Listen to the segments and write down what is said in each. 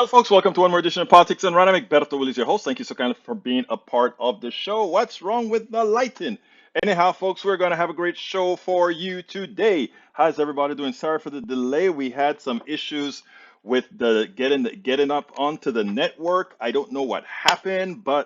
Well, folks, welcome to one more edition of Politics and Random. Egberto Will is your host. Thank you so kindly for being a part of the show. What's wrong with the lighting? Anyhow, folks, we're going to have a great show for you today. How's everybody doing? Sorry for the delay. We had some issues with the getting up onto the network. I don't know what happened, but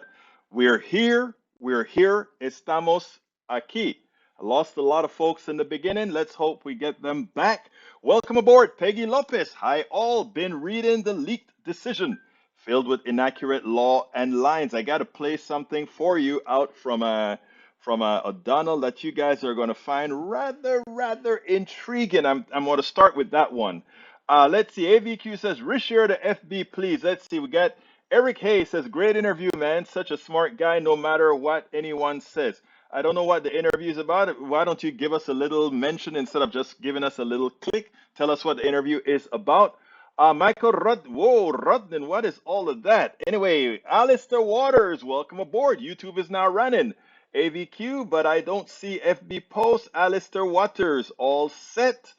we're here. We're here. Estamos aquí. I lost a lot of folks in the beginning. Let's hope we get them back. Welcome aboard, Peggy Lopez. Hi, all. Been reading the leaked decision filled with inaccurate law and lines. I got to play something for you out from O'Donnell that you guys are going to find rather intriguing. I'm going to start with that one. Let's see. AVQ says, reshare the FB, please. Let's see. We got Eric Hayes says, great interview, man. Such a smart guy, no matter what anyone says. I don't know what the interview is about. Why don't you give us a little mention instead of just giving us a little click? Tell us what the interview is about. Michael Rudden, what is all of that? Anyway, Alistair Waters, welcome aboard. YouTube is now running. AVQ, but I don't see FB post. Alistair Waters, all set.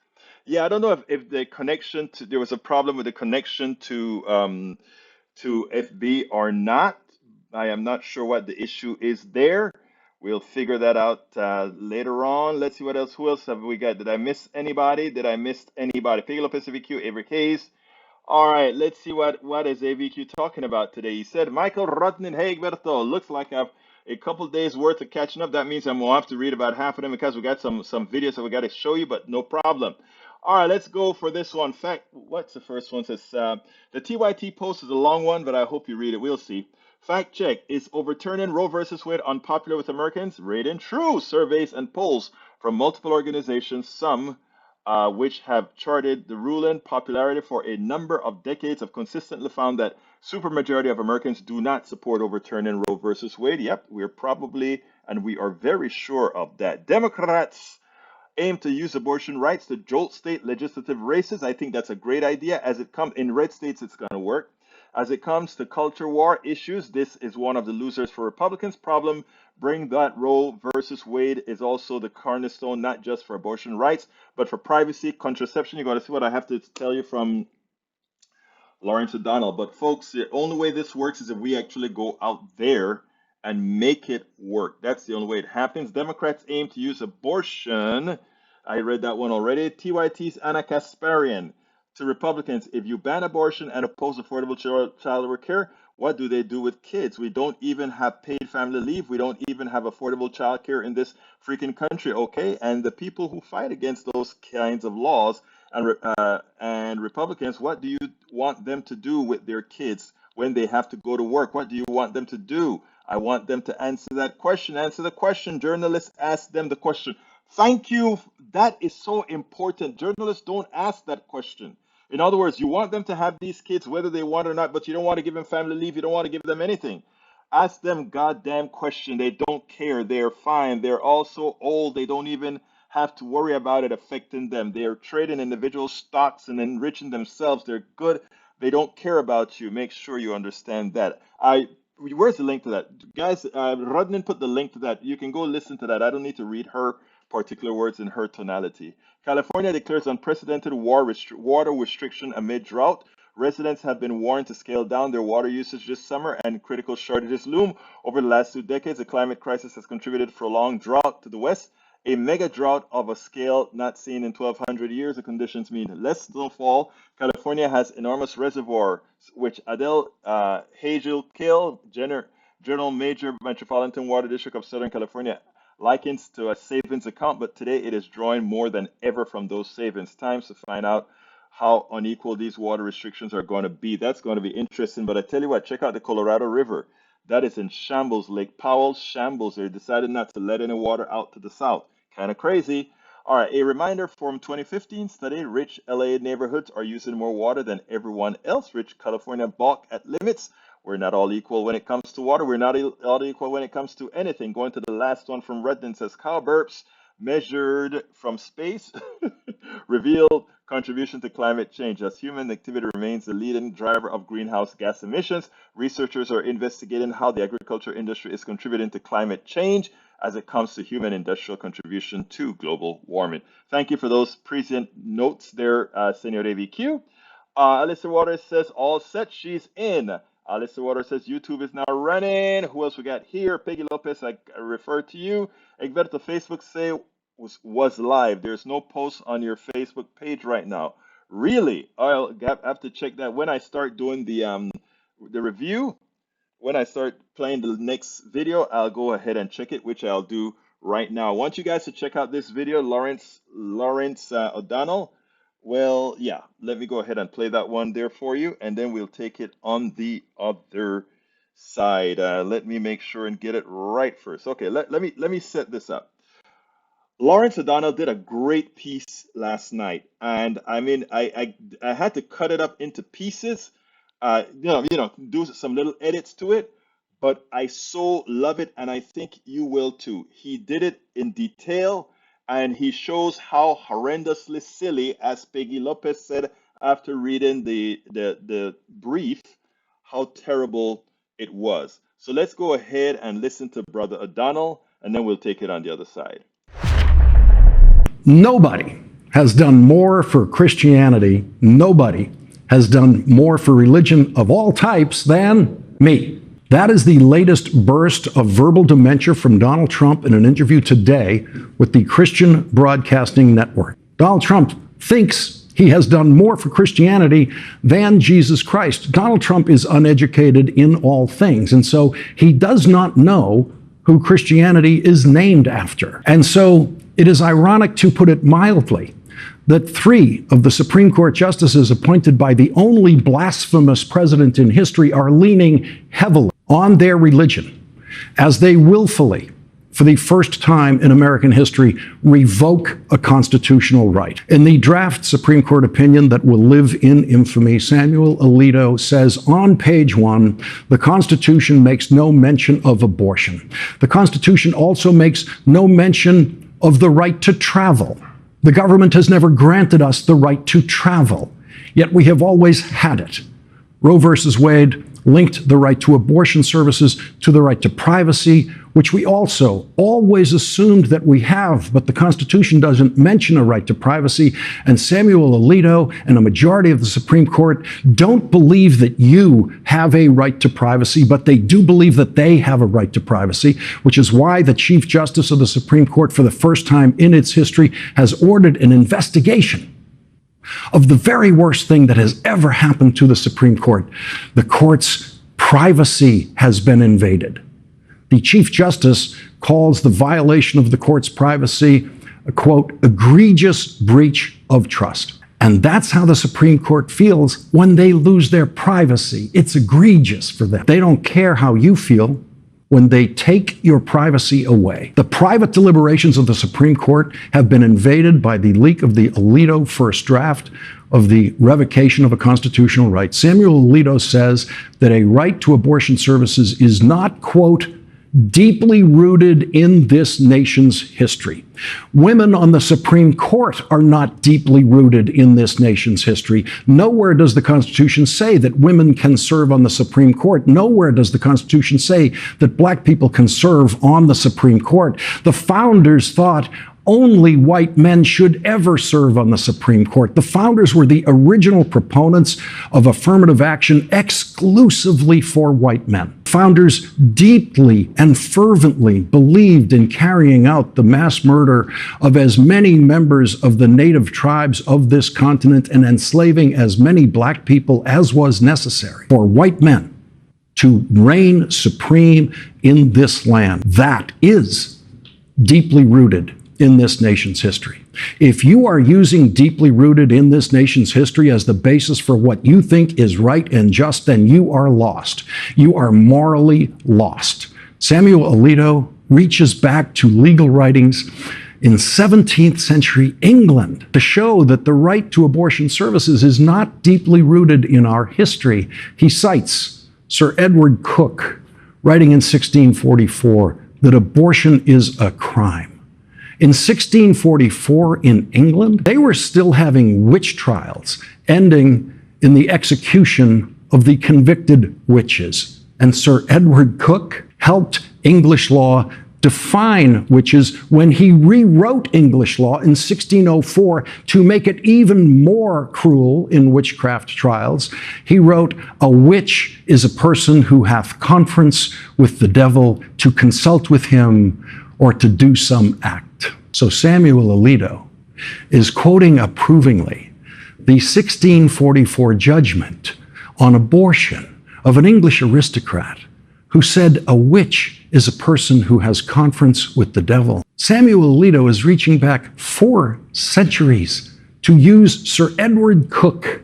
Yeah, I don't know if the connection to there was a problem with the connection to FB or not. I am not sure what the issue is there. We'll figure that out later on. Let's see what else. Who else have we got? Did I miss anybody? Did I miss anybody? Pigalo Pacific Q, Avery Hayes. All right, let's see what is AVQ talking about today. He said, Michael Rotnin, hey, Egberto, looks like I've a couple days worth of catching up. That means I'm gonna have to read about half of them because we got some videos that we got to show you, but no problem. All right, let's go for this one. Fact, what's the first one? It says the TYT post is a long one, but I hope you read it. We'll see. Fact check: is overturning Roe versus Wade unpopular with Americans? Read and true. Surveys and polls from multiple organizations, some which have charted the ruling popularity for a number of decades, have consistently found that supermajority of Americans do not support overturning Roe versus Wade. Yep, we're probably and we are very sure of that. Democrats aim to use abortion rights to jolt state legislative races. I think that's a great idea. As it comes in red states, it's going to work. As it comes to culture war issues, this is one of the losers for Republicans. Problem, bring that Roe versus Wade is also the cornerstone, not just for abortion rights, but for privacy, contraception. You're going to see what I have to tell you from Lawrence O'Donnell. But folks, the only way this works is if we actually go out there and make it work. That's the only way it happens. Democrats aim to use abortion. I read that one already. TYT's Anna Kasparian. To Republicans, if you ban abortion and oppose affordable child care, what do they do with kids? We don't even have paid family leave. We don't even have affordable child care in this freaking country, okay? And the people who fight against those kinds of laws and Republicans, what do you want them to do with their kids when they have to go to work? What do you want them to do? I want them to answer that question. Answer the question. Journalists ask them the question. Thank you. That is so important. Journalists don't ask that question. In other words, you want them to have these kids whether they want or not, but you don't want to give them family leave. You don't want to give them anything. Ask them goddamn question. They don't care. They're fine. They're also old. They don't even have to worry about it affecting them. They're trading individual stocks and enriching themselves. They're good. They don't care about you. Make sure you understand that. Where's the link to that? Guys, Rodnan put the link to that. You can go listen to that. I don't need to read her particular words in her tonality. California declares unprecedented water restriction amid drought. Residents have been warned to scale down their water usage this summer, and critical shortages loom. Over the last 2 decades, the climate crisis has contributed to prolonged drought to the west, a mega drought of a scale not seen in 1,200 years. The conditions mean less snowfall. California has enormous reservoirs, which Adele Hazel-Kill, General Major Metropolitan Water District of Southern California, likens to a savings account, but today it is drawing more than ever from those savings. Times to find out how unequal these water restrictions are going to be. That's going to be interesting. But I tell you what, check out the Colorado River. That is in shambles. Lake Powell, shambles. They decided not to let any water out to the south. Kind of crazy. All right, a reminder from 2015 study, rich LA neighborhoods are using more water than everyone else. Rich California balk at limits. We're not all equal when it comes to water. We're not all equal when it comes to anything. Going to the last one from Redden says cow burps measured from space reveal contribution to climate change. As human activity remains the leading driver of greenhouse gas emissions, researchers are investigating how the agriculture industry is contributing to climate change as it comes to human industrial contribution to global warming. Thank you for those present notes there, Senor AVQ. Alyssa Waters says all set. She's in. Alyssa Waters says YouTube is now running. Who else we got here? Peggy Lopez, I referred to you. Egberto Facebook say was live. There's no post on your Facebook page right now. Really? I'll have to check that when I start doing the review. When I start playing the next video, I'll go ahead and check it, which I'll do right now. I want you guys to check out this video, Lawrence O'Donnell. Well, yeah, let me go ahead and play that one there for you, and then we'll take it on the other side. Let me make sure and get it right first. Okay, let me set this up. Lawrence O'Donnell did a great piece last night, and I mean, I had to cut it up into pieces, do some little edits to it, but I so love it, and I think you will too. He did it in detail, and he shows how horrendously silly, as Peggy Lopez said after reading the brief, how terrible it was. So let's go ahead and listen to Brother O'Donnell, and then we'll take it on the other side. Nobody has done more for Christianity, nobody has done more for religion of all types than me. That is the latest burst of verbal dementia from Donald Trump in an interview today with the Christian Broadcasting Network. Donald Trump thinks he has done more for Christianity than Jesus Christ. Donald Trump is uneducated in all things, and so he does not know who Christianity is named after. And so it is ironic, to put it mildly, that 3 of the Supreme Court justices appointed by the only blasphemous president in history are leaning heavily on their religion as they willfully, for the first time in American history, revoke a constitutional right. In the draft Supreme Court opinion that will live in infamy, Samuel Alito says on page 1, the Constitution makes no mention of abortion. The Constitution also makes no mention of the right to travel. The government has never granted us the right to travel, yet we have always had it. Roe versus Wade linked the right to abortion services to the right to privacy, which we also always assumed that we have, but the Constitution doesn't mention a right to privacy, and Samuel Alito and a majority of the Supreme Court don't believe that you have a right to privacy, but they do believe that they have a right to privacy, which is why the Chief Justice of the Supreme Court, for the first time in its history, has ordered an investigation of the very worst thing that has ever happened to the Supreme Court. The court's privacy has been invaded. The Chief Justice calls the violation of the court's privacy a, quote, egregious breach of trust. And that's how the Supreme Court feels when they lose their privacy. It's egregious for them. They don't care how you feel when they take your privacy away. The private deliberations of the Supreme Court have been invaded by the leak of the Alito first draft of the revocation of a constitutional right. Samuel Alito says that a right to abortion services is not, quote, deeply rooted in this nation's history. Women on the Supreme Court are not deeply rooted in this nation's history. Nowhere does the Constitution say that women can serve on the Supreme Court. Nowhere does the Constitution say that black people can serve on the Supreme Court. The founders thought only white men should ever serve on the Supreme Court. The founders were the original proponents of affirmative action exclusively for white men. Founders deeply and fervently believed in carrying out the mass murder of as many members of the native tribes of this continent and enslaving as many black people as was necessary for white men to reign supreme in this land. That is deeply rooted in this nation's history. If you are using deeply rooted in this nation's history as the basis for what you think is right and just, then you are lost. You are morally lost. Samuel Alito reaches back to legal writings in 17th century England to show that the right to abortion services is not deeply rooted in our history. He cites Sir Edward Coke, writing in 1644, that abortion is a crime. In 1644 in England, they were still having witch trials, ending in the execution of the convicted witches. And Sir Edward Coke helped English law define witches when he rewrote English law in 1604 to make it even more cruel in witchcraft trials. He wrote, "A witch is a person who hath conference with the devil to consult with him or to do some act." So Samuel Alito is quoting approvingly the 1644 judgment on abortion of an English aristocrat who said a witch is a person who has conference with the devil. Samuel Alito is reaching back 4 centuries to use Sir Edward Coke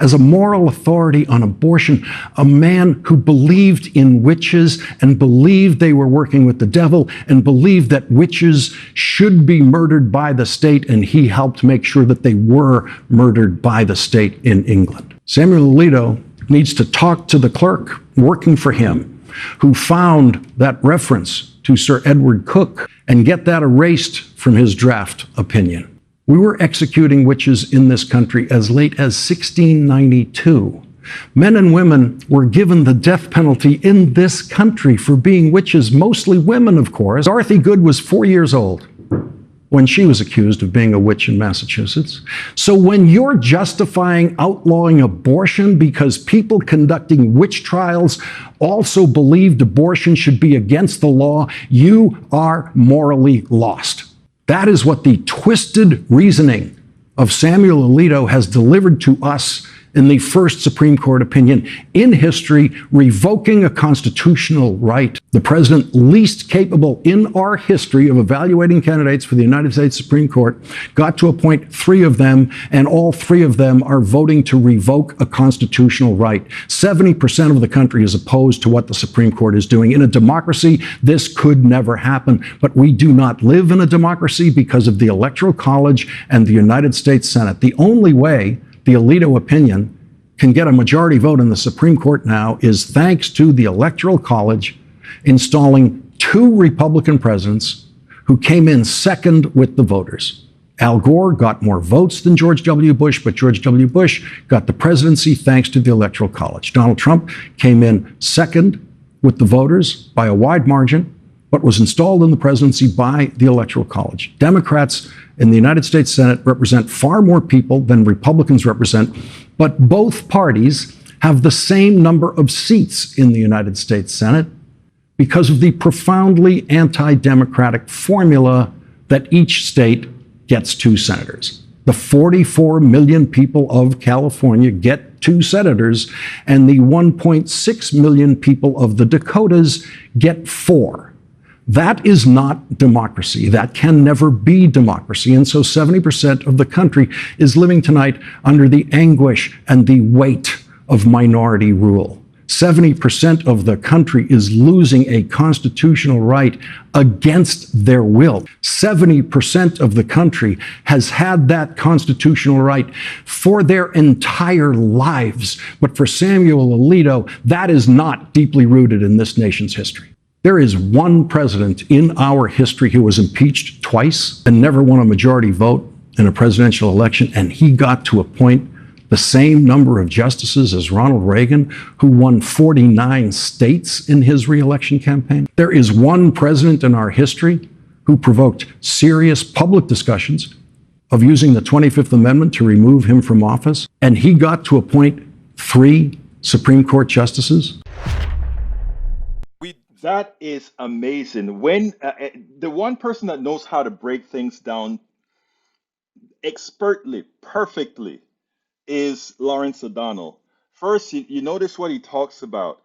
as a moral authority on abortion, a man who believed in witches and believed they were working with the devil and believed that witches should be murdered by the state, and he helped make sure that they were murdered by the state in England. Samuel Alito needs to talk to the clerk working for him who found that reference to Sir Edward Coke and get that erased from his draft opinion. We were executing witches in this country as late as 1692. Men and women were given the death penalty in this country for being witches, mostly women, of course. Dorothy Good was 4 years old when she was accused of being a witch in Massachusetts. So when you're justifying outlawing abortion because people conducting witch trials also believed abortion should be against the law, you are morally lost. That is what the twisted reasoning of Samuel Alito has delivered to us in the first Supreme Court opinion in history, revoking a constitutional right. The president least capable in our history of evaluating candidates for the United States Supreme Court got to appoint 3 of them, and all 3 of them are voting to revoke a constitutional right. 70% of the country is opposed to what the Supreme Court is doing. In a democracy, this could never happen, but we do not live in a democracy because of the Electoral College and the United States Senate. The only way the Alito opinion can get a majority vote in the Supreme Court now is thanks to the Electoral College installing 2 Republican presidents who came in second with the voters. Al Gore got more votes than George W. Bush, but George W. Bush got the presidency thanks to the Electoral College. Donald Trump came in second with the voters by a wide margin, but was installed in the presidency by the Electoral College. Democrats in the United States Senate represent far more people than Republicans represent, but both parties have the same number of seats in the United States Senate because of the profoundly anti-democratic formula that each state gets 2 senators. The 44 million people of California get 2 senators, and the 1.6 million people of the Dakotas get 4. That is not democracy. That can never be democracy. And so 70% of the country is living tonight under the anguish and the weight of minority rule. 70% of the country is losing a constitutional right against their will. 70% of the country has had that constitutional right for their entire lives. But for Samuel Alito, that is not deeply rooted in this nation's history. There is one president in our history who was impeached twice and never won a majority vote in a presidential election, and he got to appoint the same number of justices as Ronald Reagan, who won 49 states in his reelection campaign. There is one president in our history who provoked serious public discussions of using the 25th Amendment to remove him from office, and he got to appoint 3 Supreme Court justices. That is amazing. When the one person that knows how to break things down expertly, perfectly, is Lawrence O'Donnell. First, you notice what he talks about.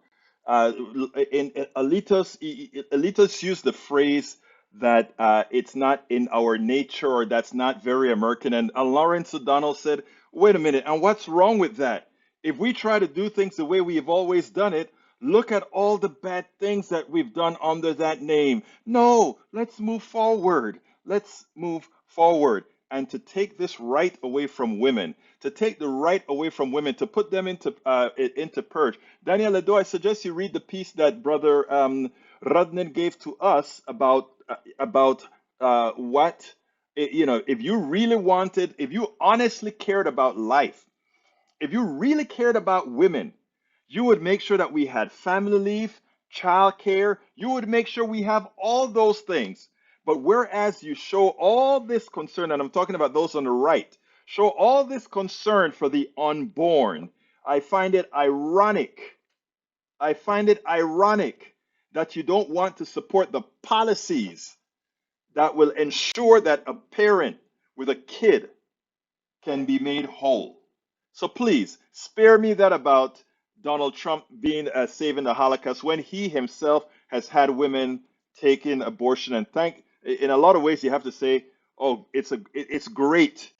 In Alitos used the phrase that it's not in our nature, or that's not very American. And Lawrence O'Donnell said, wait a minute, and what's wrong with that? If we try to do things the way we've always done it, look at all the bad things that we've done under that name. No, let's move forward. Let's move forward. And to take this right away from women, to take the right away from women, to put them into purge. Daniel Ledo, I suggest you read the piece that Brother Rudnin gave to us about what, if you really wanted, if you honestly cared about life, if you really cared about women, you would make sure that we had family leave childcare. You would make sure we have all those things. But whereas you show all this concern, and I'm talking about those on the right, show all this concern for the unborn, I find it ironic. I find it ironic that you don't want to support the policies that will ensure that a parent with a kid can be made whole. So please spare me that about Donald Trump being saving the Holocaust when he himself has had women taking abortion. And thank, in a lot of ways, you have to say, oh, it's great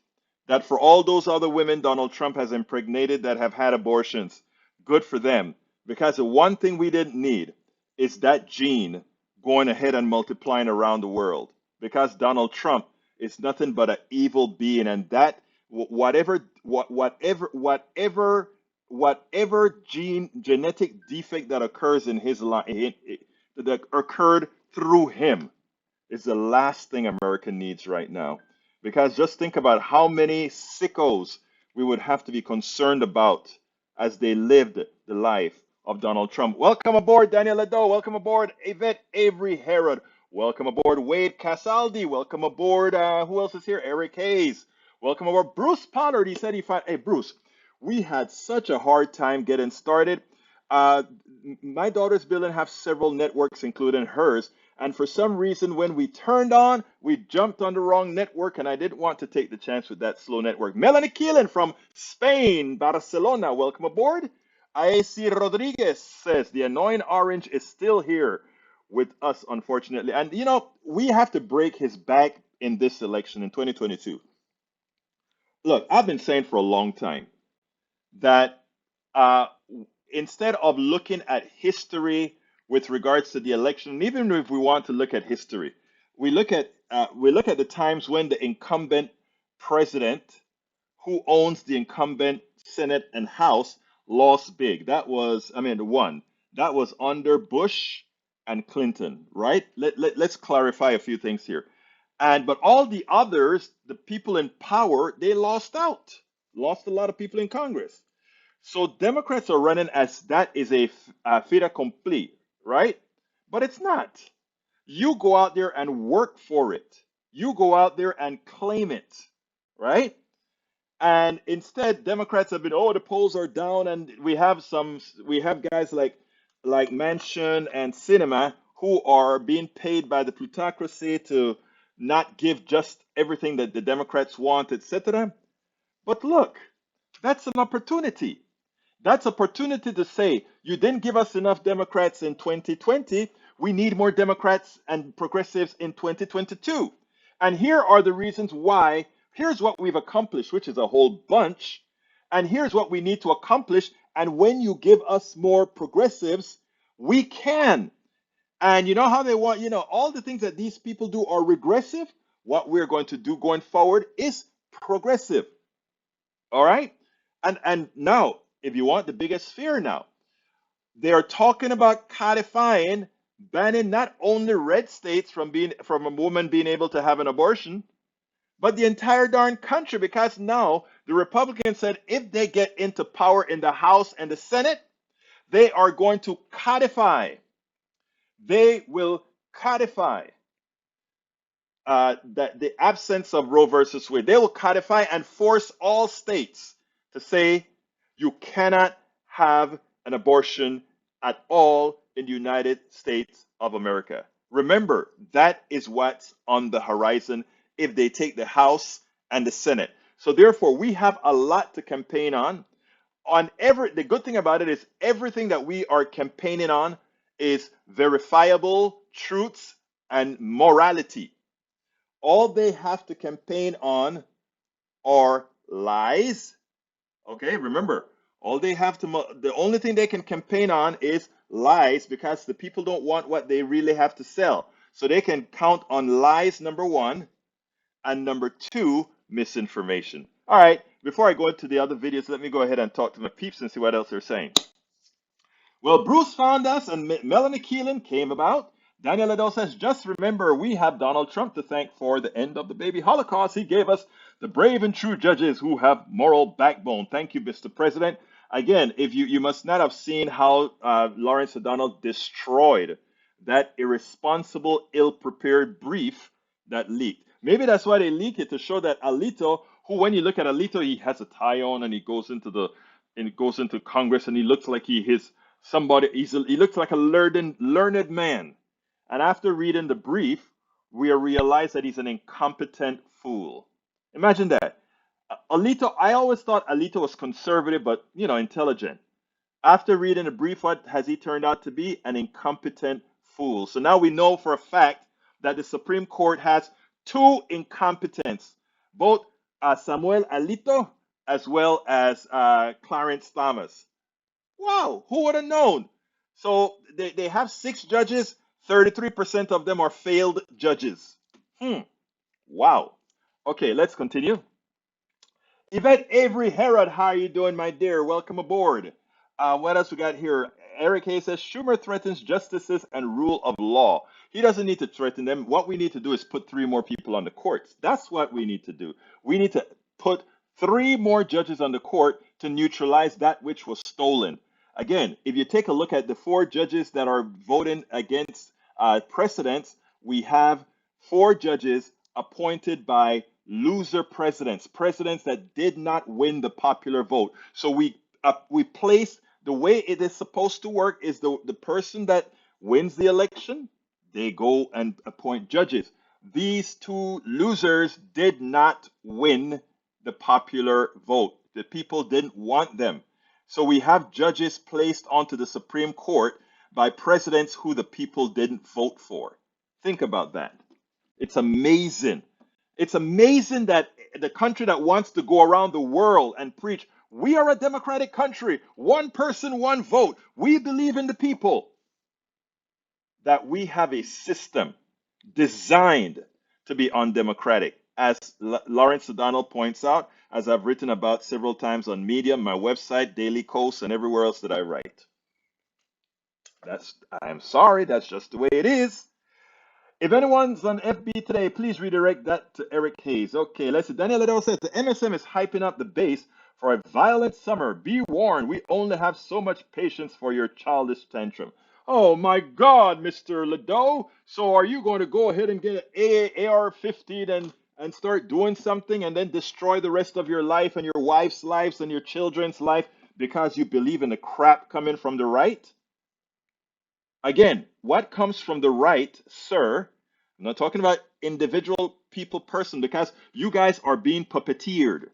that for all those other women Donald Trump has impregnated that have had abortions, good for them. Because the one thing we didn't need is that gene going ahead and multiplying around the world. Because Donald Trump is nothing but an evil being, and that whatever genetic defect that occurs in his life that occurred through him is the last thing America needs right now. Because just think about how many sickos we would have to be concerned about as they lived the life of Donald Trump. Welcome aboard, Daniel Lado. Welcome aboard, Yvette Avery Herod. Welcome aboard, Wade Casaldi. Welcome aboard, who else is here? Eric Hayes. Welcome aboard, Bruce Pollard. He said he found, hey, Bruce, we had such a hard time getting started. Uh, my daughter's building have several networks, including hers. And for some reason, when we turned on, we jumped on the wrong network, and I didn't want to take the chance with that slow network. Melanie Keelan from Spain, Barcelona, welcome aboard. IAC Rodriguez says the annoying orange is still here with us, unfortunately. And you know, we have to break his back in this election in 2022. Look, I've been saying for a long time that uh, instead of looking at history with regards to the election, and even if we want to look at history, we look at the times when the incumbent president, who owns the incumbent Senate and House, lost big. That was, I mean, one that was under Bush and Clinton, right? Let's clarify a few things here. And but all the others, the people in power, they lost out, lost a lot of people in Congress. So Democrats are running as that is a fait accompli, right? But it's not. You go out there and work for it. You go out there and claim it, right? And instead, Democrats have been, oh, the polls are down, and we have guys like Manchin and Sinema who are being paid by the plutocracy to not give just everything that the Democrats want, etc. But look, that's an opportunity. That's opportunity to say, you didn't give us enough Democrats in 2020. We need more Democrats and progressives in 2022. And here are the reasons why. Here's what we've accomplished, which is a whole bunch. And here's what we need to accomplish. And when you give us more progressives, we can. And you know how they want, all the things that these people do are regressive. What we're going to do going forward is progressive. All right? And now, if you want the biggest fear now, they are talking about codifying, banning not only red states from a woman being able to have an abortion, but the entire darn country, because now the Republicans said if they get into power in the House and the Senate, they are going to codify. They will codify that the absence of Roe versus Wade. They will codify and force all states to say you cannot have an abortion at all in the United States of America. Remember, that is what's on the horizon if they take the House and the Senate. So therefore, we have a lot to campaign on. The good thing about it is everything that we are campaigning on is verifiable truths and morality. All they have to campaign on are lies. Okay, remember, the only thing they can campaign on is lies because the people don't want what they really have to sell. So they can count on lies, number one, and number two, misinformation. All right, before I go into the other videos, let me go ahead and talk to my peeps and see what else they're saying. Well, Bruce found us and Melanie Keelan came about. Daniel Lado says, just remember, we have Donald Trump to thank for the end of the baby Holocaust. He gave us the brave and true judges who have moral backbone. Thank you, Mr. President. Again, if you must not have seen how Lawrence O'Donnell destroyed that irresponsible, ill-prepared brief that leaked. Maybe that's why they leak it to show that Alito, who when you look at Alito, he has a tie on and he goes into Congress and he looks like he looks like a learned man. And after reading the brief, we realize that he's an incompetent fool. Imagine that. Alito, I always thought Alito was conservative, but intelligent. After reading the brief, what has he turned out to be? An incompetent fool. So now we know for a fact that the Supreme Court has two incompetents, both Samuel Alito as well as Clarence Thomas. Wow, who would have known? So they have six judges, 33% of them are failed judges. Wow. Okay, let's continue. Yvette Avery Herod, how are you doing, my dear? Welcome aboard. What else we got here? Eric Hayes says Schumer threatens justices and rule of law. He doesn't need to threaten them. What we need to do is put three more people on the courts. That's what we need to do. We need to put three more judges on the court to neutralize that which was stolen. Again, if you take a look at the four judges that are voting against precedents, we have four judges appointed by loser presidents, presidents that did not win the popular vote. So we place the way it is supposed to work is the person that wins the election, they go and appoint judges. These two losers did not win the popular vote. The people didn't want them. So we have judges placed onto the Supreme Court by presidents who the people didn't vote for. Think about that. It's amazing. It's amazing that the country that wants to go around the world and preach, we are a democratic country, one person, one vote, we believe in the people, that we have a system designed to be undemocratic. As Lawrence O'Donnell points out, as I've written about several times on Medium, my website, Daily Kos, and everywhere else that I write. I'm sorry, that's just the way it is. If anyone's on FB today, please redirect that to Eric Hayes. Okay, let's see. Daniel Liddell says the MSM is hyping up the base for a violent summer. Be warned, we only have so much patience for your childish tantrum. Oh my God, Mr. Liddell. So are you going to go ahead and get an AR-15 and start doing something and then destroy the rest of your life and your wife's lives and your children's life because you believe in the crap coming from the right? Again, what comes from the right, sir? I'm not talking about individual person, because you guys are being puppeteered.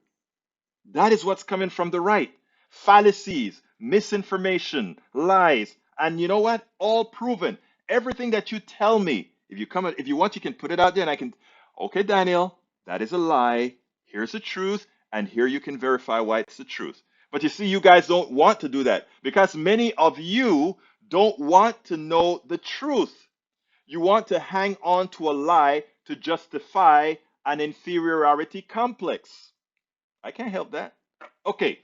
That is what's coming from the right. Fallacies, misinformation, lies, and you know what? All proven. Everything that you tell me, if you want, you can put it out there and I can, okay, Daniel, that is a lie. Here's the truth, and here you can verify why it's the truth. But you see, you guys don't want to do that because many of you don't want to know the truth. You want to hang on to a lie to justify an inferiority complex. I can't help that. Okay.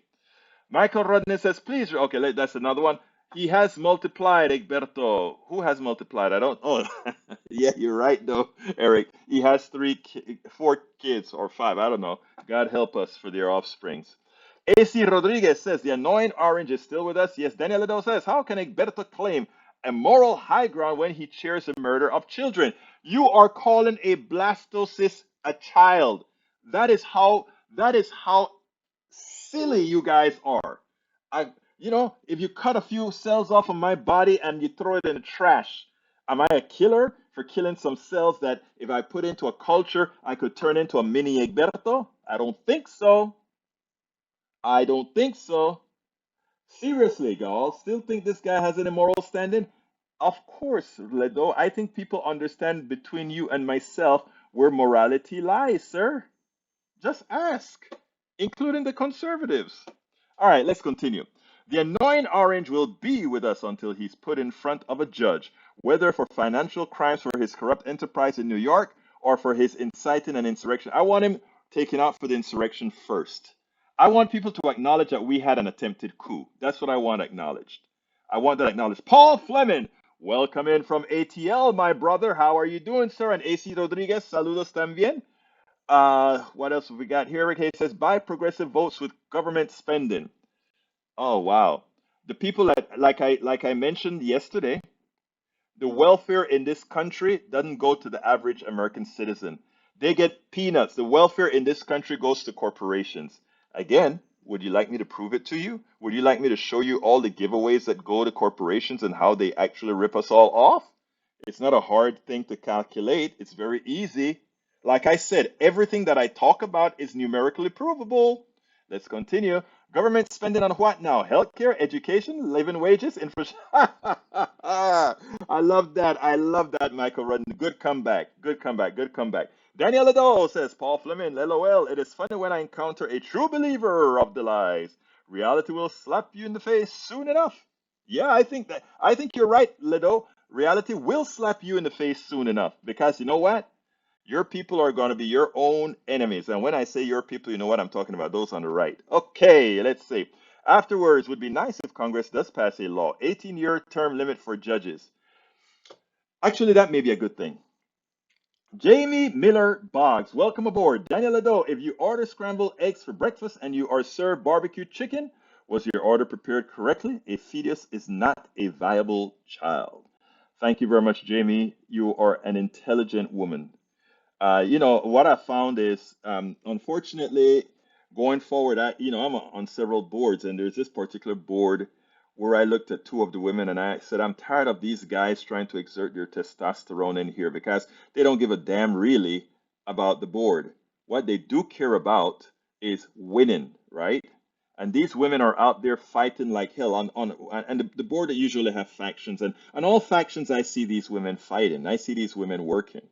Michael Rodney says, please. Okay, that's another one. He has multiplied, Egberto. Who has multiplied? I don't. Oh, yeah, you're right, though, Eric. He has four kids or five. I don't know. God help us for their offsprings. AC Rodriguez says, the annoying orange is still with us. Yes, Daniel Lido says, how can Egberto claim a moral high ground when he cheers the murder of children? You are calling a blastocyst a child. That is how silly you guys are. If you cut a few cells off of my body and you throw it in the trash, am I a killer for killing some cells that if I put into a culture, I could turn into a mini Egberto? I don't think so. I don't think so. Seriously, y'all, still think this guy has any moral standing? Of course, Ledo. I think people understand between you and myself where morality lies, sir. Just ask, including the conservatives. All right, let's continue. The annoying orange will be with us until he's put in front of a judge, whether for financial crimes for his corrupt enterprise in New York or for his inciting an insurrection. I want him taken out for the insurrection first. I want people to acknowledge that we had an attempted coup. That's what I want acknowledged. I want that acknowledged. Paul Fleming, welcome in from ATL, my brother. How are you doing, sir? And AC Rodriguez, saludos también. What else have we got here? Rick Hayes says, buy progressive votes with government spending. Oh wow. The people that like I mentioned yesterday, the welfare in this country doesn't go to the average American citizen. They get peanuts. The welfare in this country goes to corporations. Again, would you like me to prove it to you? Would you like me to show you all the giveaways that go to corporations and how they actually rip us all off? It's not a hard thing to calculate. It's very easy. Like I said, everything that I talk about is numerically provable. Let's continue. Government spending on what now? Healthcare, education, living wages, infrastructure. I love that. I love that, Michael Rudden. Good comeback. Good comeback. Good comeback. Daniel Ado says, Paul Fleming, LOL. It is funny when I encounter a true believer of the lies. Reality will slap you in the face soon enough. Yeah, I think you're right, Lido. Reality will slap you in the face soon enough because you know what? Your people are going to be your own enemies. And when I say your people, you know what I'm talking about, those on the right. Okay, let's see. Afterwards, would be nice if Congress does pass a law, 18-year term limit for judges. Actually, that may be a good thing. Jamie Miller Boggs, welcome aboard. Daniel Ado, if you order scrambled eggs for breakfast and you are served barbecue chicken, was your order prepared correctly? A fetus is not a viable child. Thank you very much, Jamie. You are an intelligent woman. What I found is, unfortunately, going forward, I'm on several boards, and there's this particular board where I looked at two of the women and I said, I'm tired of these guys trying to exert their testosterone in here because they don't give a damn really about the board. What they do care about is winning, right? And these women are out there fighting like hell on and the board that usually have factions and all factions I see these women fighting. I see these women working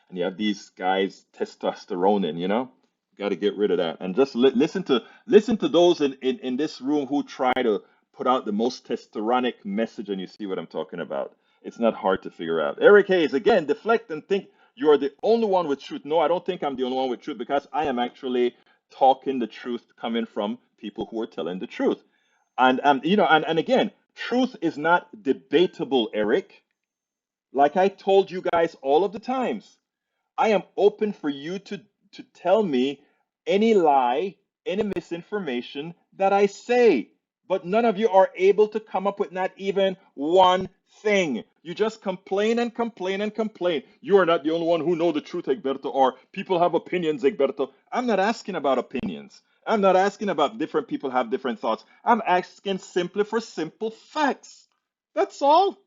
and you have these guys testosterone in, got to get rid of that and just listen to those in this room who try to put out the most testosteronic message, and you see what I'm talking about. It's not hard to figure out. Eric Hayes, again, deflect and think you are the only one with truth. No, I don't think I'm the only one with truth because I am actually talking the truth coming from people who are telling the truth. And again, truth is not debatable, Eric. Like I told you guys all of the times. I am open for you to tell me any lie, any misinformation that I say. But none of you are able to come up with not even one thing. You just complain and complain and complain. You are not the only one who know the truth, Egberto, or people have opinions, Egberto. I'm not asking about opinions. I'm not asking about different people have different thoughts. I'm asking simply for simple facts. That's all.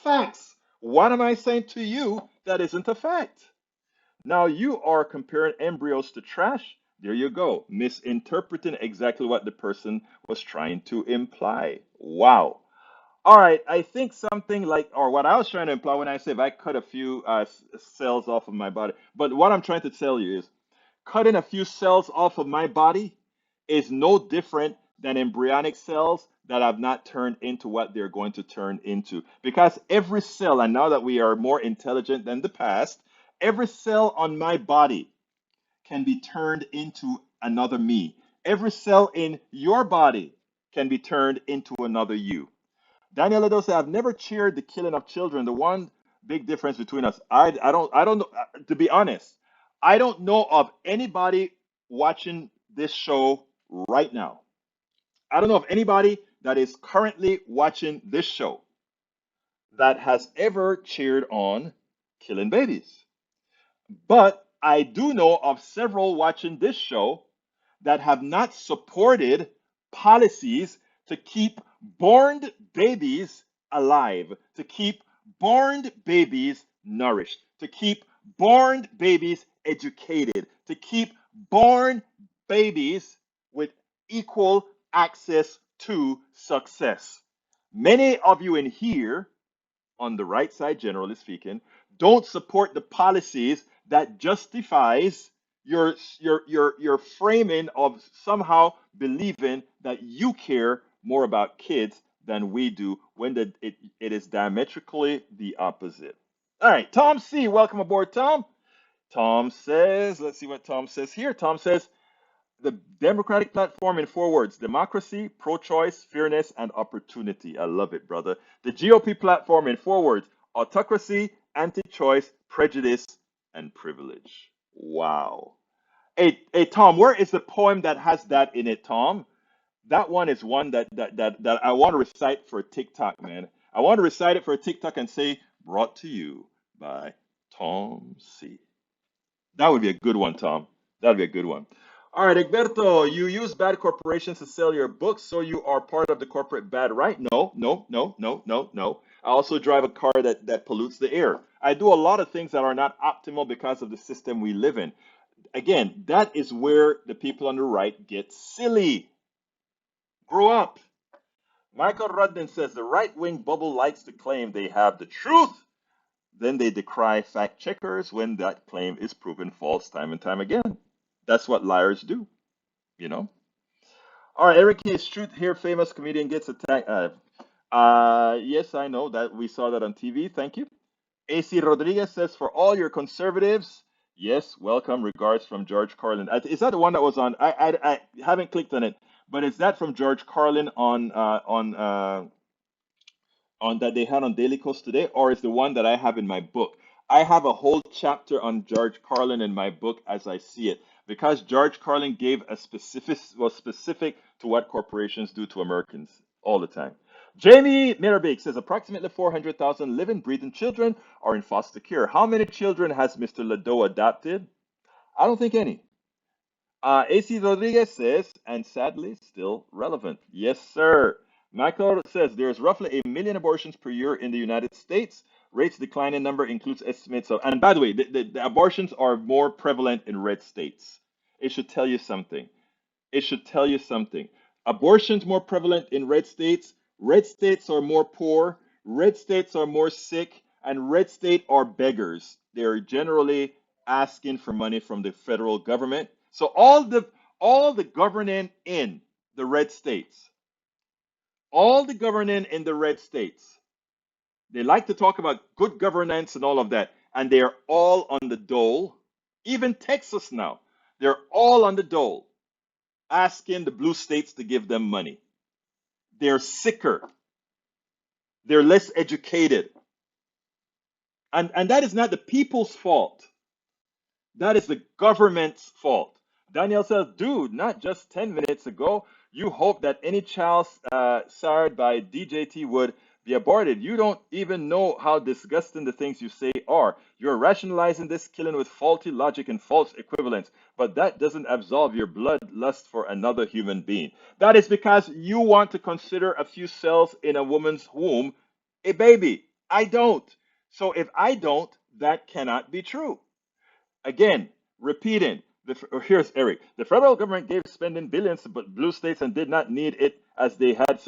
Facts. What am I saying to you that isn't a fact? Now you are comparing embryos to trash. There you go, misinterpreting exactly what the person was trying to imply. Wow. All right, I think something like, or what I was trying to imply when I said if I cut a few cells off of my body, but what I'm trying to tell you is cutting a few cells off of my body is no different than embryonic cells that have not turned into what they're going to turn into. Because every cell, and now that we are more intelligent than the past, every cell on my body can be turned into another me. Every cell in your body can be turned into another you. Daniel Edo said, I've never cheered the killing of children. The one big difference between us, I don't know, to be honest, I don't know of anybody watching this show right now. I don't know of anybody that is currently watching this show that has ever cheered on killing babies. But I do know of several watching this show that have not supported policies to keep born babies alive, to keep born babies nourished, to keep born babies educated, to keep born babies with equal access to success. Many of you in here on the right side, generally speaking, don't support the policies that justifies your framing of somehow believing that you care more about kids than we do when it is diametrically the opposite. All right, Tom C, welcome aboard, Tom. Tom says, let's see what Tom says here. Tom says, the Democratic platform in 4 words: democracy, pro choice, fairness, and opportunity. I love it, brother. The GOP platform in 4 words: autocracy, anti choice, prejudice, and privilege. Wow. Hey, Tom, where is the poem that has that in it, Tom? That one is one that I want to recite for TikTok, man. I want to recite it for TikTok and say, brought to you by Tom C. That would be a good one, Tom. That would be a good one. All right, Egberto, you use bad corporations to sell your books, so you are part of the corporate bad, right? No, no, no, no, no, no. I also drive a car that pollutes the air. I do a lot of things that are not optimal because of the system we live in. Again, that is where the people on the right get silly. Grow up. Michael Rudden says the right wing bubble likes to claim they have the truth. Then they decry fact checkers when that claim is proven false time and time again. That's what liars do, you know? All right, Eric is truth here. Famous comedian gets attacked. Yes, I know that we saw that on TV. Thank you. AC Rodriguez says, for all your conservatives, yes, welcome. Regards from George Carlin. Is that the one that was on? I haven't clicked on it, but is that from George Carlin on that they had on Daily Kos today, or is the one that I have in my book? I have a whole chapter on George Carlin in my book as I see it, because George Carlin gave a was specific to what corporations do to Americans all the time. Jamie Mirabake says approximately 400,000 living, breathing children are in foster care. How many children has Mr. Ledo adopted? I don't think any. AC Rodriguez says, and sadly, still relevant. Yes, sir. Michael says there's roughly 1 million abortions per year in the United States. Rates declining number includes estimates of, and by the way, the abortions are more prevalent in red states. It should tell you something. It should tell you something. Abortions more prevalent in red states. Red states are more poor. Red states are more sick, and red state are beggars. They're generally asking for money from the federal government. So all the governing in the red states, all the governing in the red states, they like to talk about good governance and all of that, and they are all on the dole. Even Texas now, they're all on the dole, asking the blue states to give them money. They're sicker. They're less educated. And that is not the people's fault. That is the government's fault. Daniel says, dude, not just 10 minutes ago, you hope that any child sired by DJT would be aborted. You don't even know how disgusting the things you say are. You're rationalizing this killing with faulty logic and false equivalence, but that doesn't absolve your bloodlust for another human being. That is because you want to consider a few cells in a woman's womb a baby. I don't. So if I don't, that cannot be true. Again, repeating. Here's Eric. The federal government gave spending billions to blue states and did not need it as they had.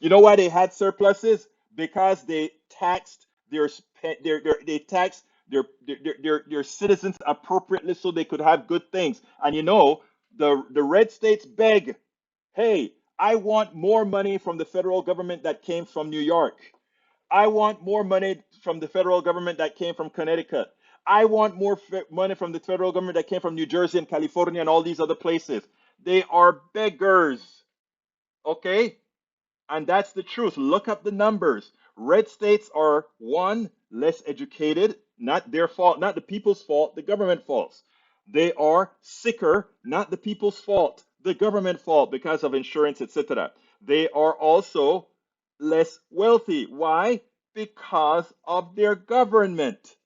You know why they had surpluses? Because they taxed they taxed their citizens appropriately so they could have good things. And you know, the red states beg, hey, I want more money from the federal government that came from New York. I want more money from the federal government that came from Connecticut. I want more money from the federal government that came from New Jersey and California and all these other places. They are beggars. Okay? And that's the truth. Look up the numbers. Red states are, one, less educated, not their fault, not the people's fault, the government faults. They are sicker, not the people's fault, the government fault because of insurance, etc. They are also less wealthy. Why? Because of their government.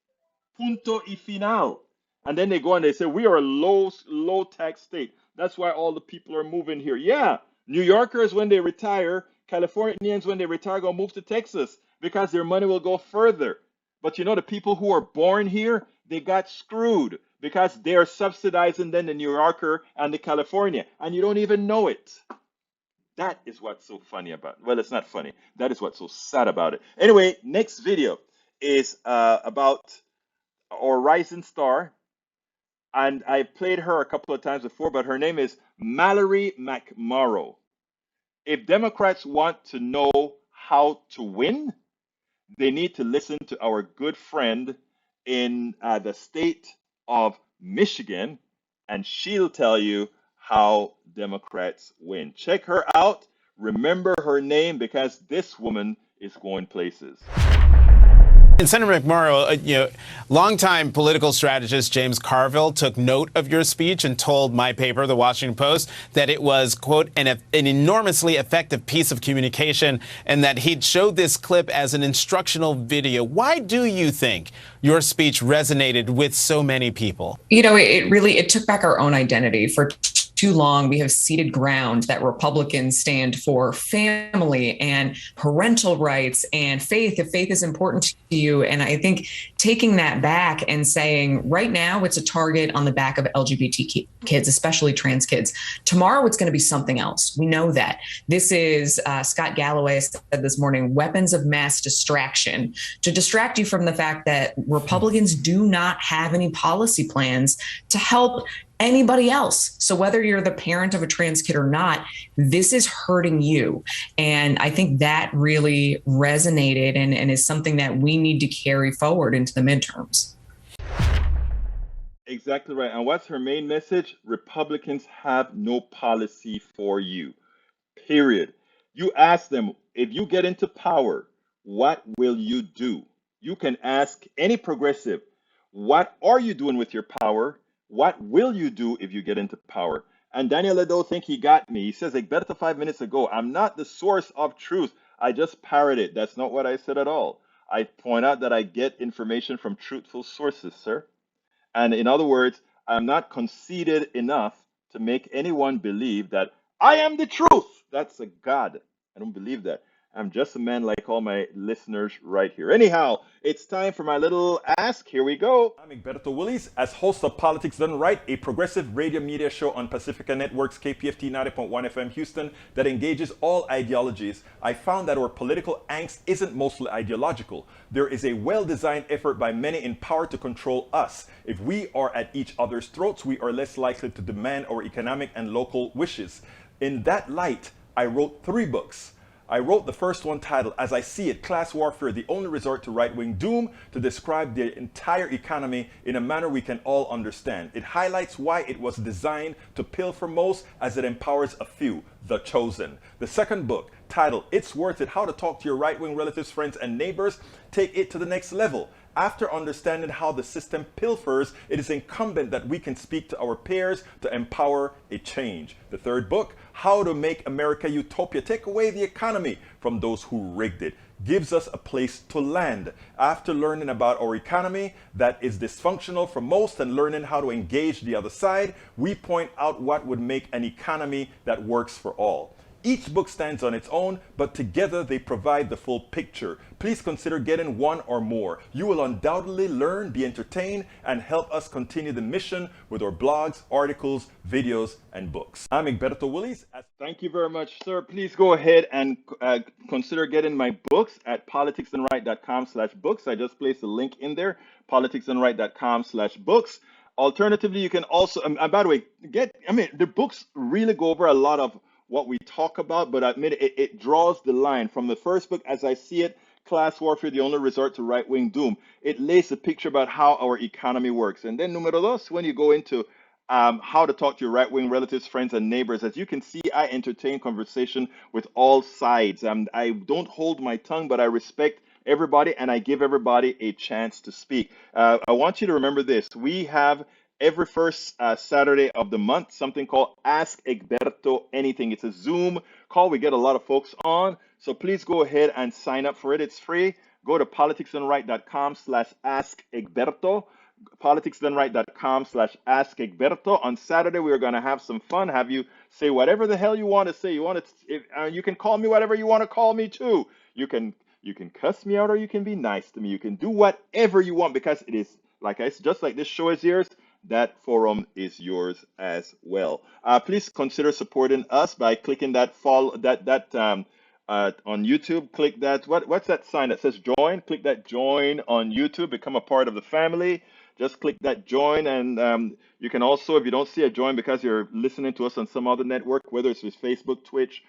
Punto y final. And then they go and they say, we are a low tax state. That's why all the people are moving here. Yeah, New Yorkers, when they retire, Californians, when they retire, go move to Texas because their money will go further. But you know, the people who are born here, they got screwed because they are subsidizing then the New Yorker and the California, and you don't even know it. That is what's so funny about it. Well, it's not funny. That is what's so sad about it. Anyway, next video is about our rising star, and I played her a couple of times before, but her name is Mallory McMorrow. If Democrats want to know how to win, they need to listen to our good friend in the state of Michigan, and she'll tell you how Democrats win. Check her out. Remember her name because this woman is going places. And Senator McMorrow, longtime political strategist James Carville took note of your speech and told my paper, The Washington Post, that it was, quote, an enormously effective piece of communication and that he'd showed this clip as an instructional video. Why do you think your speech resonated with so many people? It took back our own identity. For too long, we have ceded ground that Republicans stand for family and parental rights and faith, if faith is important to you. And I think taking that back and saying right now it's a target on the back of LGBT kids, especially trans kids. Tomorrow it's going to be something else. We know that. This is, Scott Galloway said this morning, weapons of mass distraction, to distract you from the fact that Republicans do not have any policy plans to help anybody else. So whether you're the parent of a trans kid or not, this is hurting you. And I think that really resonated and is something that we need to carry forward into the midterms. Exactly right. And what's her main message? Republicans have no policy for you. Period. You ask them, if you get into power, what will you do? You can ask any progressive, what are you doing with your power? What will you do if you get into power? And Daniel Ledo think he got me. He says, Egberto 5 minutes ago, I'm not the source of truth. I just parroted. That's not what I said at all. I point out that I get information from truthful sources, sir. And in other words, I'm not conceited enough to make anyone believe that I am the truth. That's a God. I don't believe that. I'm just a man like all my listeners right here. Anyhow, it's time for my little ask. Here we go. I'm Egberto Willies, as host of Politics Done Right, a progressive radio media show on Pacifica Network's KPFT 90.1 FM Houston that engages all ideologies. I found that our political angst isn't mostly ideological. There is a well-designed effort by many in power to control us. If we are at each other's throats, we are less likely to demand our economic and local wishes. In that light, I wrote 3 books. I wrote the first one titled, As I See It, Class Warfare, the Only Resort to Right-Wing Doom, to describe the entire economy in a manner we can all understand. It highlights why it was designed to pilfer most as it empowers a few, the chosen. The second book, titled, It's Worth It, How to Talk to Your Right-Wing Relatives, Friends, and Neighbors, take it to the next level. After understanding how the system pilfers, it is incumbent that we can speak to our peers to empower a change. The third book, How to Make America Utopia, Take Away the Economy from Those Who Rigged It, gives us a place to land. After learning about our economy that is dysfunctional for most and learning how to engage the other side, we point out what would make an economy that works for all. Each book stands on its own, but together they provide the full picture. Please consider getting one or more. You will undoubtedly learn, be entertained, and help us continue the mission with our blogs, articles, videos, and books. I'm Egberto Willies. Thank you very much, sir. Please go ahead and consider getting my books at politicsandright.com/books. I just placed a link in there, politicsandright.com/books. Alternatively, you can also, and by the way, the books really go over a lot of what we talk about, but I admit it draws the line from the first book, As I See It, Class Warfare, the Only Resort to Right-Wing Doom. It lays a picture about how our economy works. And then numero dos, when you go into how to talk to your right-wing relatives, friends, and neighbors, as you can see, I entertain conversation with all sides. I don't hold my tongue, but I respect everybody, and I give everybody a chance to speak. I want you to remember this. We have every first Saturday of the month, something called Ask Egberto Anything. It's a Zoom call. We get a lot of folks on. So please go ahead and sign up for it. It's free. Go to politicsandright.com/Ask Egberto. politicsandright.com/Ask Egberto. On Saturday, we're going to have some fun. Have you say whatever the hell you want to say. You can call me whatever you want to call me too. You can cuss me out or you can be nice to me. You can do whatever you want because it is just like this show is yours. That forum is yours as well. Please consider supporting us by clicking that follow on YouTube. Click that. What's that sign that says join? Click that join on YouTube. Become a part of the family. Just click that join, and you can also, if you don't see a join because you're listening to us on some other network, whether it's with Facebook, Twitch,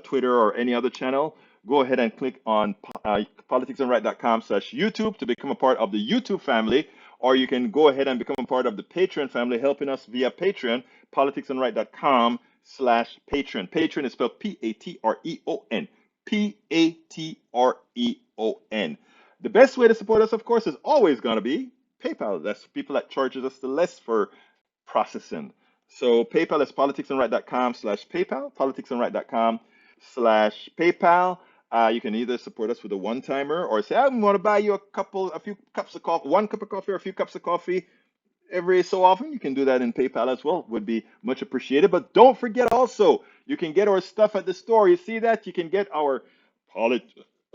Twitter, or any other channel, go ahead and click on politicsandright.com/YouTube to become a part of the YouTube family. Or you can go ahead and become a part of the Patreon family, helping us via Patreon, politicsandright.com/Patreon. Patreon is spelled Patreon. Patreon. The best way to support us, of course, is always going to be PayPal. That's people that charges us the less for processing. So PayPal is politicsandright.com/PayPal, politicsandright.com/PayPal. You can either support us with a one-timer or say, I want to buy you a few cups of coffee, one cup of coffee or a few cups of coffee every so often. You can do that in PayPal as well. Would be much appreciated. But don't forget also, you can get our stuff at the store. You see that? You can get our polit.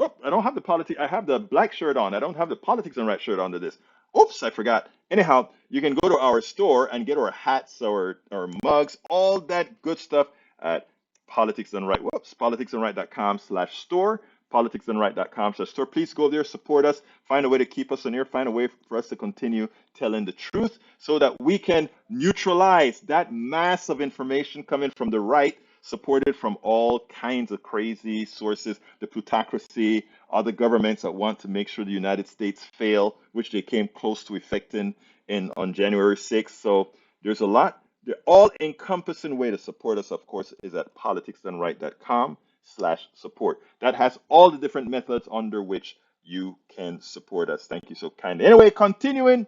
Oh, I don't have the politics. I have the black shirt on. I don't have the politics and right shirt under this. Oops, I forgot. Anyhow, you can go to our store and get our hats, our mugs, all that good stuff at Politics Done Right. Whoops, politicsdoneright.com/store. Politicsdoneright.com/store. Please go there, support us, find a way to keep us on air, find a way for us to continue telling the truth so that we can neutralize that mass of information coming from the right, supported from all kinds of crazy sources, the plutocracy, other governments that want to make sure the United States fail, which they came close to effecting on January 6th. So there's a lot. The all-encompassing way to support us, of course, is at politicsdoneright.com/support. That has all the different methods under which you can support us. Thank you so kindly. Anyway, continuing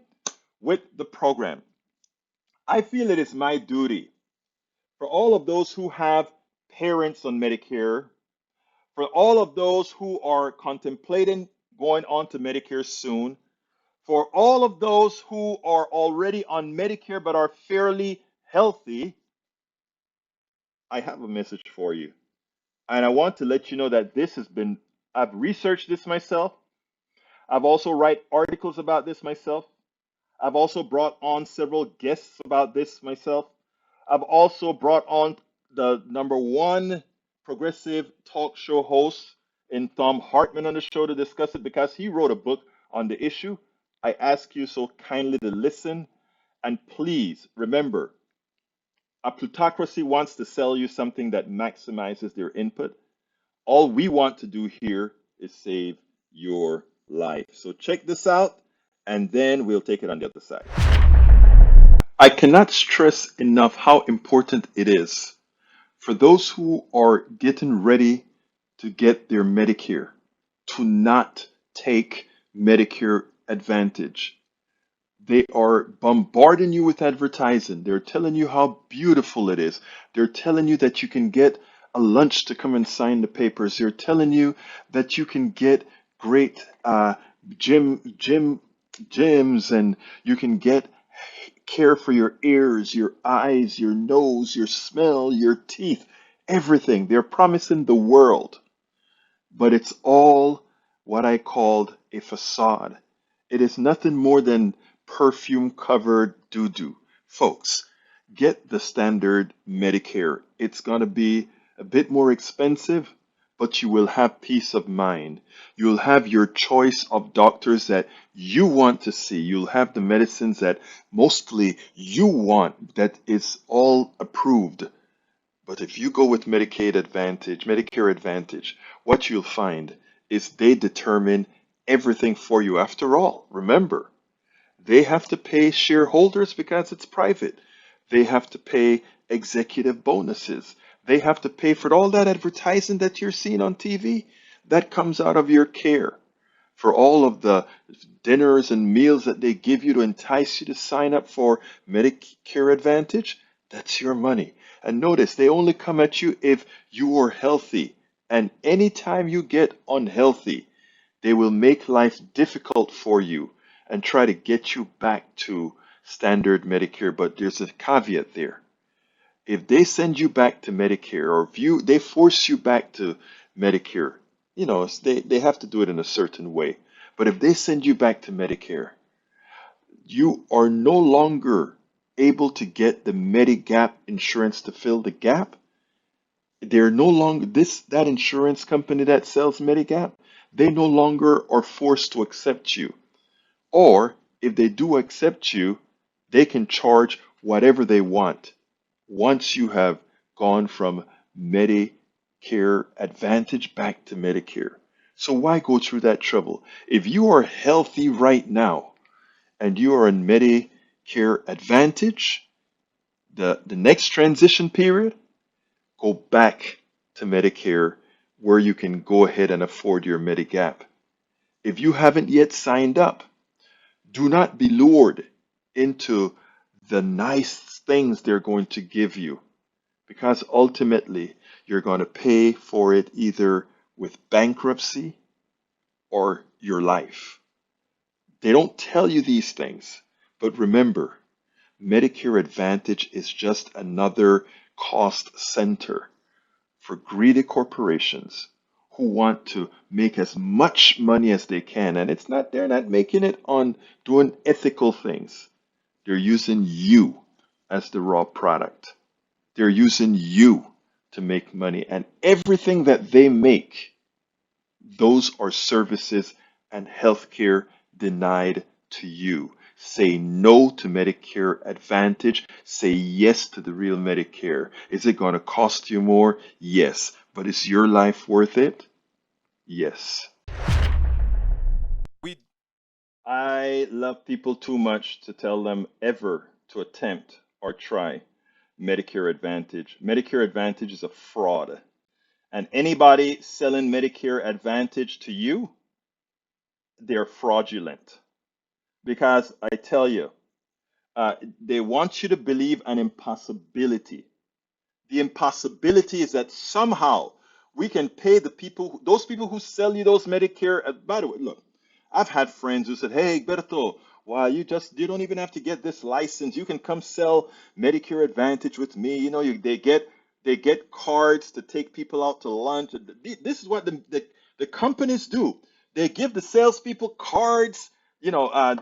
with the program. I feel it is my duty for all of those who have parents on Medicare, for all of those who are contemplating going on to Medicare soon, for all of those who are already on Medicare but are fairly healthy, I have a message for you. And I want to let you know that I've researched this myself. I've also write articles about this myself. I've also brought on several guests about this myself. I've also brought on the number one progressive talk show host in Thom Hartman on the show to discuss it because he wrote a book on the issue. I ask you so kindly to listen and please remember, a plutocracy wants to sell you something that maximizes their input. All we want to do here is save your life. So check this out, and then we'll take it on the other side. I cannot stress enough how important it is for those who are getting ready to get their Medicare to not take Medicare Advantage. They are bombarding you with advertising. They're telling you how beautiful it is. They're telling you that you can get a lunch to come and sign the papers. They're telling you that you can get great gyms, and you can get care for your ears, your eyes, your nose, your smell, your teeth, everything. They're promising the world, but it's all what I called a facade. It is nothing more than perfume covered doo doo. Folks, get the standard Medicare. It's going to be a bit more expensive, but you will have peace of mind. You'll have your choice of doctors that you want to see. You'll have the medicines that mostly you want, that is all approved. But if you go with Medicare Advantage, what you'll find is they determine everything for you. After all, remember, they have to pay shareholders because it's private. They have to pay executive bonuses. They have to pay for all that advertising that you're seeing on TV. That comes out of your care. For all of the dinners and meals that they give you to entice you to sign up for Medicare Advantage, that's your money. And notice, they only come at you if you are healthy. And anytime you get unhealthy, they will make life difficult for you and try to get you back to standard Medicare. But there's a caveat there. If they send you back to Medicare, or if they force you back to Medicare, they have to do it in a certain way. But if they send you back to Medicare, you are no longer able to get the Medigap insurance to fill the gap. They're no longer that insurance company that sells Medigap, they no longer are forced to accept you. Or if they do accept you, they can charge whatever they want once you have gone from Medicare Advantage back to Medicare. So why go through that trouble? If you are healthy right now and you are in Medicare Advantage, the next transition period, go back to Medicare where you can go ahead and afford your Medigap. If you haven't yet signed up, do not be lured into the nice things they're going to give you, because ultimately you're going to pay for it either with bankruptcy or your life. They don't tell you these things, but remember, Medicare Advantage is just another cost center for greedy corporations who want to make as much money as they can. And they're not making it on doing ethical things. They're using you as the raw product. They're using you to make money. And everything that they make, those are services and healthcare denied to you. Say no to Medicare Advantage. Say yes to the real Medicare. Is it going to cost you more? Yes. But is your life worth it? Yes. We I love people too much to tell them ever to attempt or try Medicare Advantage. Medicare Advantage is a fraud. And anybody selling Medicare Advantage to you, they're fraudulent. Because I tell you, they want you to believe an impossibility. The impossibility is that somehow we can pay those people who sell you those Medicare. By the way, look, I've had friends who said, "Hey, Berto, why you don't even have to get this license. You can come sell Medicare Advantage with me. You know, they get cards to take people out to lunch. This is what the companies do. They give the salespeople cards,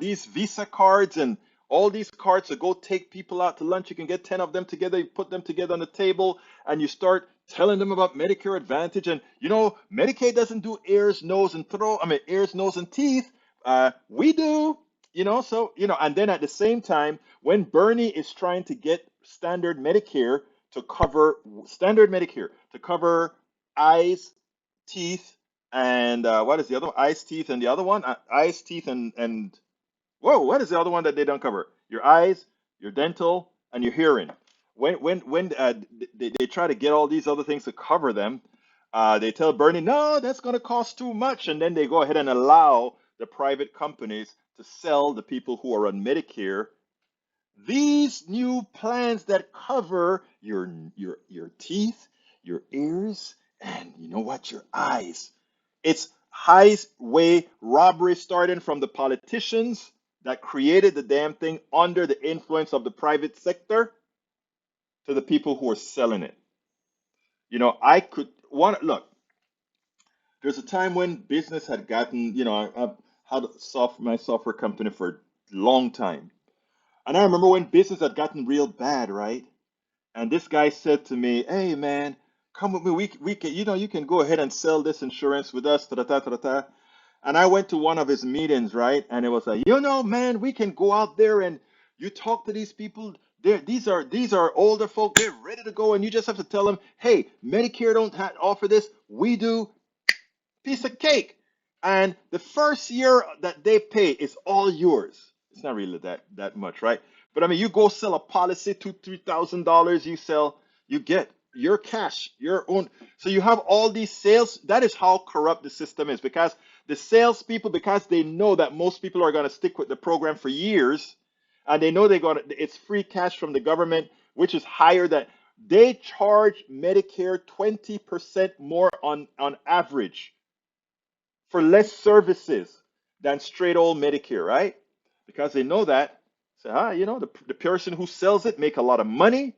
these Visa cards and all these cards to go take people out to lunch. You can get 10 of them together, you put them together on the table, and you start telling them about Medicare Advantage. And Medicaid doesn't do ears, nose, and throat. I mean, ears, nose, and teeth. We do, and then at the same time, when Bernie is trying to get standard Medicare to cover eyes, teeth, and what is the other one? Eyes, teeth, and the other one? Eyes, teeth, and whoa, what is the other one that they don't cover? Your eyes, your dental, and your hearing. When they try to get all these other things to cover them, they tell Bernie, no, that's going to cost too much, and then they go ahead and allow the private companies to sell the people who are on Medicare these new plans that cover your teeth, your ears, and you know what, your eyes. It's highway robbery starting from the politicians that created the damn thing under the influence of the private sector to the people who are selling it. I could one look. There's a time when business had gotten, I've had my software company for a long time. And I remember when business had gotten real bad, right? And this guy said to me, "Hey man, come with me. We can, you can go ahead and sell this insurance with us." Ta ta ta ta ta. And I went to one of his meetings, right? And it was like, man, we can go out there and you talk to these people. These are older folk. They're ready to go, and you just have to tell them, "Hey, Medicare don't offer this. We do." Piece of cake. And the first year that they pay is all yours. It's not really that much, right? But I mean, you go sell a policy, $2,000, $3,000, you get your cash, your own. So you have all these sales. That is how corrupt the system is, because the salespeople, because they know that most people are going to stick with the program for years, and they know it's free cash from the government, which is higher than they charge Medicare 20% more on average for less services than straight old Medicare, right? Because they know that. So, the person who sells it make a lot of money.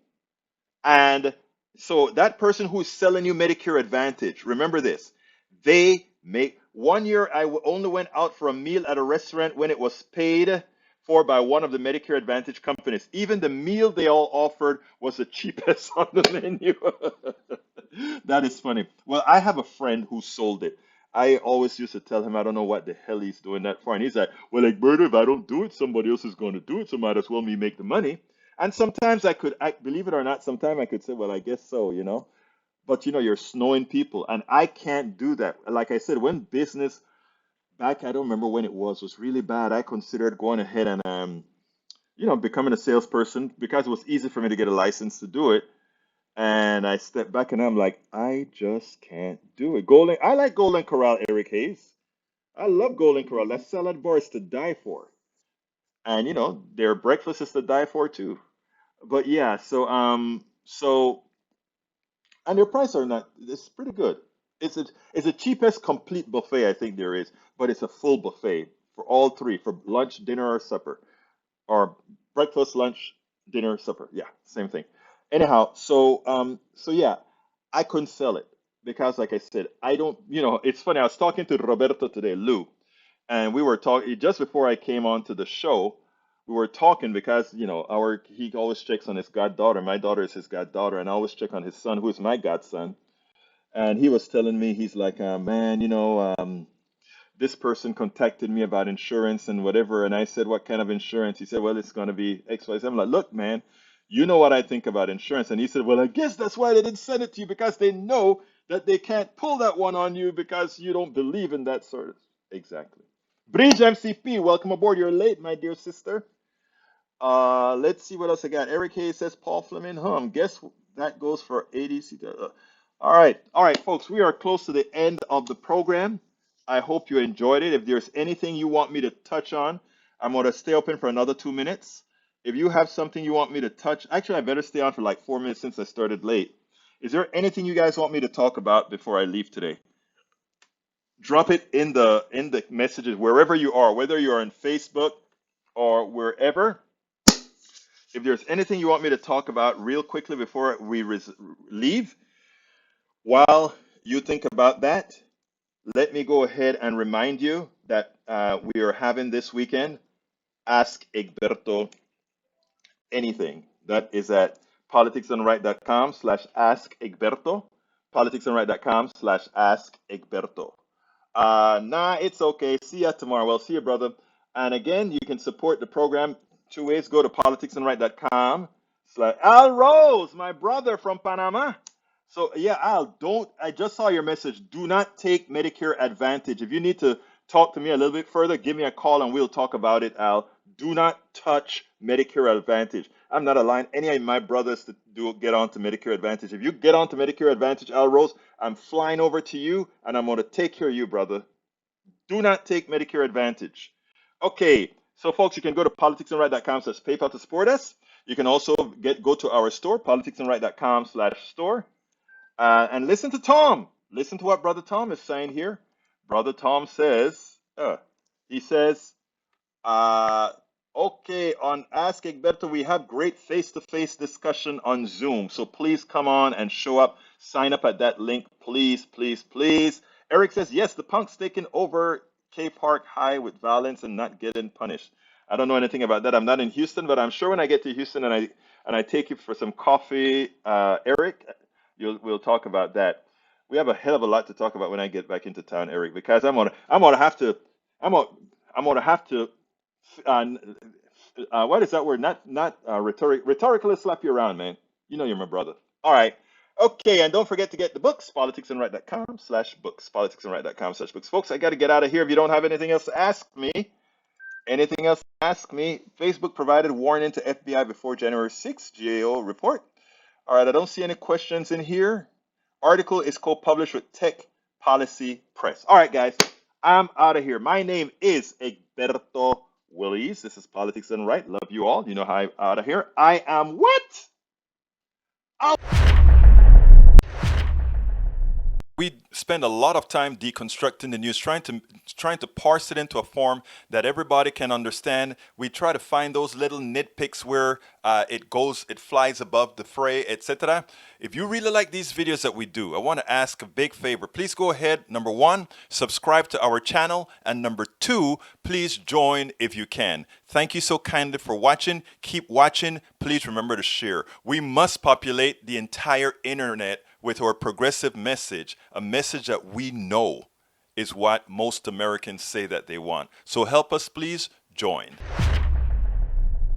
And so that person who's selling you Medicare Advantage, remember this, they make one year only went out for a meal at a restaurant when it was paid for by one of the Medicare Advantage companies. Even the meal they all offered was the cheapest on the menu. That is funny. Well, I have a friend who sold it. I always used to tell him I don't know what the hell he's doing that for. And he's like, well, like, Berto, if I don't do it, somebody else is going to do it. So might as well me make the money. And sometimes believe it or not, sometimes I could say, well, I guess so. But you're snowing people, and I can't do that. Like I said, when business back, I don't remember when it was really bad. I considered going ahead and becoming a salesperson because it was easy for me to get a license to do it. And I stepped back and I'm like, I just can't do it. I like Golden Corral, Eric Hayes. I love Golden Corral. That salad bar is to die for. And their breakfast is to die for too. But yeah, so and their prices are not. It's pretty good. It's the cheapest complete buffet I think there is, but it's a full buffet for all three for lunch, dinner, or supper, or breakfast, lunch, dinner, supper. Yeah, same thing. Anyhow, so yeah, I couldn't sell it because, like I said, I don't. It's funny. I was talking to Roberto today, Lou, and we were talking just before I came on to the show. We were talking because our he always checks on his goddaughter. My daughter is his goddaughter, and I always check on his son, who is my godson. And he was telling me, he's like, man, this person contacted me about insurance and whatever. And I said, what kind of insurance? He said, well, it's going to be X, Y, Z. I'm like, look, man, you know what I think about insurance. And he said, well, I guess that's why they didn't send it to you, because they know that they can't pull that one on you because you don't believe in that sort of. Exactly. Bridge MCP, welcome aboard. You're late, my dear sister. Let's see what else I got. Eric Hayes says Paul Fleming hum. Guess that goes for ADC. All right, folks. We are close to the end of the program. I hope you enjoyed it. If there's anything you want me to touch on, I'm going to stay open for another 2 minutes. If you have something you want me to touch, actually, I better stay on for like 4 minutes since I started late. Is there anything you guys want me to talk about before I leave today? Drop it in the messages wherever you are, whether you're on Facebook or wherever. If there's anything you want me to talk about real quickly before we leave, while you think about that, let me go ahead and remind you that we are having this weekend Ask Egberto Anything. That is at politicsandright.com/ask Egberto, politicsandright.com/ask Egberto. Nah, it's okay. See ya tomorrow. Well, see you, brother. And again, you can support the program 2 ways. Go to politicsandright.com. Al Rose, my brother from Panama. So yeah, Al, I just saw your message. Do not take Medicare Advantage. If you need to talk to me a little bit further, give me a call and we'll talk about it, Al. Do not touch Medicare Advantage. I'm not allowing any of my brothers to get onto Medicare Advantage. If you get onto Medicare Advantage, Al Rose, I'm flying over to you and I'm going to take care of you, brother. Do not take Medicare Advantage. Okay, so folks, you can go to politicsandright.com/PayPal to support us. You can also go to our store, politicsandright.com/store, and listen to Tom. Listen to what Brother Tom is saying here. Brother Tom says, he says, okay, on Ask Egberto, we have great face-to-face discussion on Zoom. So please come on and show up. Sign up at that link, please, please, please. Eric says, yes, the punk's taking over K Park High with violence and not getting punished. I don't know anything about that. I'm not in Houston, but I'm sure when I get to Houston and I take you for some coffee, Eric, we'll talk about that. We have a hell of a lot to talk about when I get back into town, Eric, because I'm gonna have to what is that word? Not rhetorically slap you around, man. You know you're my brother. All right. Okay, and don't forget to get the books, politicsandright.com/books, politicsandright.com/books. Folks, I got to get out of here. If you don't have anything else to ask me, Facebook provided warning to FBI before January 6th, GAO report. All right, I don't see any questions in here. Article is co-published with Tech Policy Press. All right, guys, I'm out of here. My name is Egberto Willies. This is Politics and Right. Love you all. You know how I'm out of here. I am what? We spend a lot of time deconstructing the news, trying to parse it into a form that everybody can understand. We try to find those little nitpicks where it flies above the fray, etc. If you really like these videos that we do, I want to ask a big favor. Please go ahead, number one, subscribe to our channel, and number two, please join if you can. Thank you so kindly for watching. Keep watching. Please remember to share. We must populate the entire internet with our progressive message, a message that we know is what most Americans say that they want. So help us, please join.